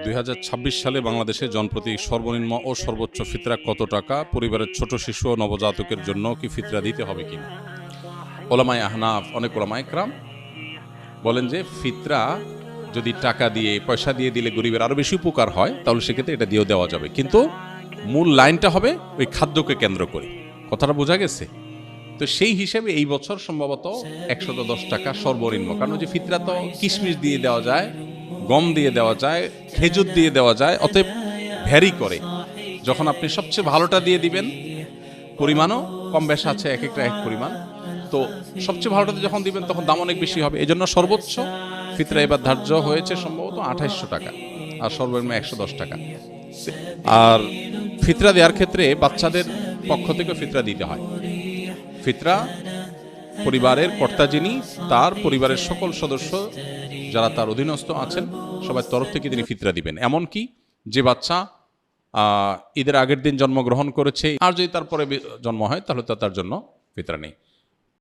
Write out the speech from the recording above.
2026 সালে বাংলাদেশে জনপ্রতি সর্বনিম্ন ও সর্বোচ্চ ফিতরা কত টাকা? পরিবারের ছোট শিশু ও নবজাতকের জন্য কি ফিতরা দিতে হবে কিনা? ওলামায়ে আহনাফ, অনেক ওলামায়ে কেরাম বলেন যে ফিতরা যদি টাকা দিয়ে, পয়সা দিয়ে দিলে গরিবের আরো বেশি উপকার হয়, তাহলে সেক্ষেত্রে এটা দিয়েও দেওয়া যাবে, কিন্তু মূল লাইনটা হবে ওই খাদ্যকে কেন্দ্র করে। কথাটা বোঝা গেছে? তো সেই হিসেবে এই বছর সম্ভবত 110 টাকা সর্বনিম্ন, কারণ যে ফিতরা তো কিশমিশ দিয়ে দেওয়া যায়, গম দিয়ে দেওয়া যায়, খেজুর দিয়ে দেওয়া যায়, অতএব ভ্যারি করে। যখন আপনি সবচেয়ে ভালোটা দিয়ে দিবেন, পরিমাণও কম বেশ আছে, এক একটা এক পরিমাণ, তো সবচেয়ে ভালোটাতে যখন দিবেন তখন দাম অনেক বেশি হবে। এই জন্য সর্বোচ্চ ফিতরা এবার ধার্য হয়েছে সম্ভবত 2800 টাকা, আর সর্বনিম্ন 110 টাকা। আর ফিতরা দেওয়ার ক্ষেত্রে বাচ্চাদের পক্ষ থেকে ফিতরা দিতে হয়। ফিতরা পরিবারের কর্তা যিনি, তার পরিবারের সকল সদস্য যারা তার অধীনস্থ আছেন সবার তরফ থেকে তিনি ফিতরা দিবেন। এমনকি যে বাচ্চা ঈদের আগের দিন জন্মগ্রহণ করেছে, আর যদি তারপরে জন্ম হয় তাহলে তার জন্য ফিতরা নেই।